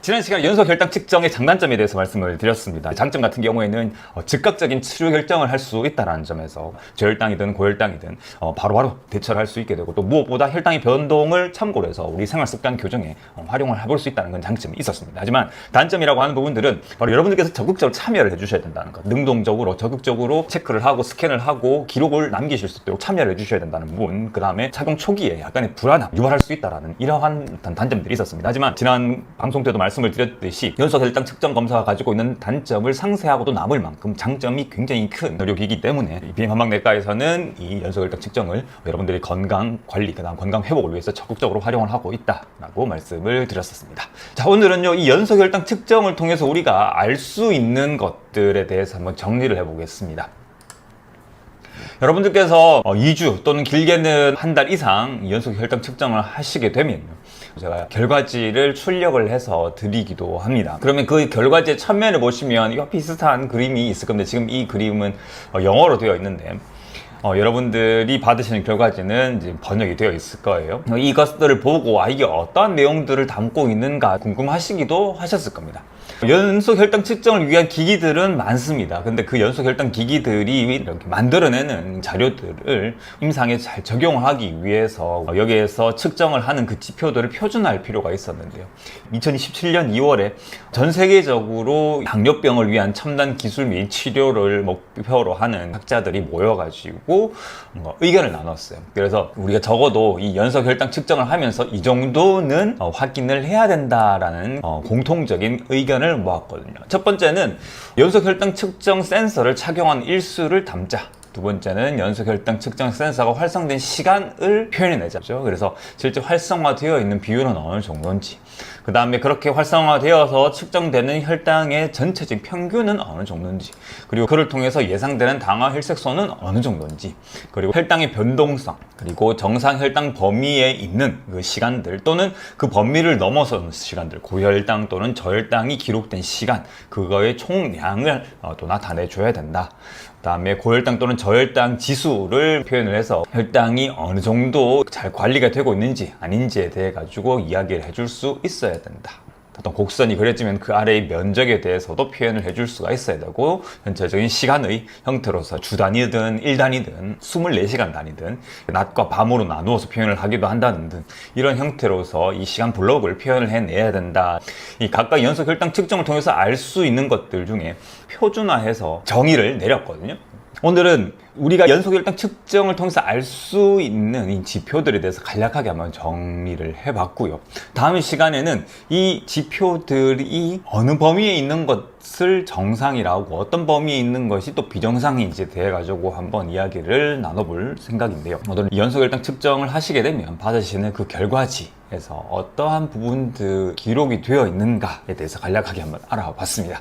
지난 시간 연속 혈당 측정의 장단점에 대해서 말씀을 드렸습니다. 장점 같은 경우에는 즉각적인 치료 결정을 할 수 있다는 점에서 저혈당이든 고혈당이든 바로바로 대처를 할 수 있게 되고, 또 무엇보다 혈당의 변동을 참고로 해서 우리 생활습관 교정에 활용을 해볼 수 있다는 건 장점이 있었습니다. 하지만 단점이라고 하는 부분들은 바로 여러분들께서 적극적으로 참여를 해주셔야 된다는 것, 능동적으로 적극적으로 체크를 하고 스캔을 하고 기록을 남기실 수 있도록 참여를 해주셔야 된다는 부분, 그 다음에 착용 초기에 약간의 불안함 유발할 수 있다는 이러한 단점들이 있었습니다. 하지만 지난 방송 때도 말씀을 드렸듯이 연속 혈당 측정 검사가 가지고 있는 단점을 상세하고도 남을 만큼 장점이 굉장히 큰 노력이기 때문에 비만방내과에서는 이 연속 혈당 측정을 여러분들의 건강 관리, 그다음 건강 회복을 위해서 적극적으로 활용을 하고 있다라고 말씀을 드렸었습니다. 자, 오늘은요, 이 연속 혈당 측정을 통해서 우리가 알 수 있는 것들에 대해서 한번 정리를 해보겠습니다. 여러분들께서 2주 또는 길게는 한 달 이상 연속 혈당 측정을 하시게 되면 제가 결과지를 출력을 해서 드리기도 합니다. 그러면 그 결과지의 측면을 보시면 이거 비슷한 그림이 있을 건데, 지금 이 그림은 영어로 되어 있는데 여러분들이 받으시는 결과지는 이제 번역이 되어 있을 거예요. 이것들을 보고 이게 어떠한 내용들을 담고 있는가 궁금하시기도 하셨을 겁니다. 연속 혈당 측정을 위한 기기들은 많습니다. 근데 그 연속 혈당 기기들이 이렇게 만들어내는 자료들을 임상에 잘 적용하기 위해서 여기에서 측정을 하는 그 지표들을 표준화할 필요가 있었는데요. 2017년 2월에 전 세계적으로 당뇨병을 위한 첨단 기술 및 치료를 목표로 하는 학자들이 모여가지고 의견을 나눴어요. 그래서 우리가 적어도 이 연속 혈당 측정을 하면서 이 정도는 확인을 해야 된다라는 공통적인 의견을 모았거든요. 첫 번째는 연속 혈당 측정 센서를 착용한 일수를 담자. 두 번째는 연속 혈당 측정 센서가 활성된 시간을 표현해내자죠. 그래서 실제 활성화되어 있는 비율은 어느 정도인지, 그 다음에 그렇게 활성화되어서 측정되는 혈당의 전체적 평균은 어느 정도인지, 그리고 그를 통해서 예상되는 당화 혈색소는 어느 정도인지, 그리고 혈당의 변동성, 그리고 정상 혈당 범위에 있는 그 시간들 또는 그 범위를 넘어서는 시간들, 고혈당 또는 저혈당이 기록된 시간, 그거의 총량을 또 나타내줘야 된다. 그 다음에 고혈당 또는 저혈당 지수를 표현을 해서 혈당이 어느 정도 잘 관리가 되고 있는지 아닌지에 대해 가지고 이야기를 해줄 수 있어야 된다. 어떤 곡선이 그려지면 그 아래의 면적에 대해서도 표현을 해줄 수가 있어야 되고, 전체적인 시간의 형태로서 주 단위든 1단위든 24시간 단위든 낮과 밤으로 나누어서 표현을 하기도 한다는 등 이런 형태로서 이 시간 블록을 표현을 해내야 된다. 이 각각 연속 혈당 측정을 통해서 알 수 있는 것들 중에 표준화해서 정의를 내렸거든요. 오늘은 우리가 연속 혈당 측정을 통해서 알 수 있는 이 지표들에 대해서 간략하게 한번 정리를 해봤고요. 다음 시간에는 이 지표들이 어느 범위에 있는 것을 정상이라고, 어떤 범위에 있는 것이 또 비정상인지에 대해 가지고 한번 이야기를 나눠볼 생각인데요. 오늘 연속 혈당 측정을 하시게 되면 받으시는 그 결과지에서 어떠한 부분들 기록이 되어 있는가에 대해서 간략하게 한번 알아봤습니다.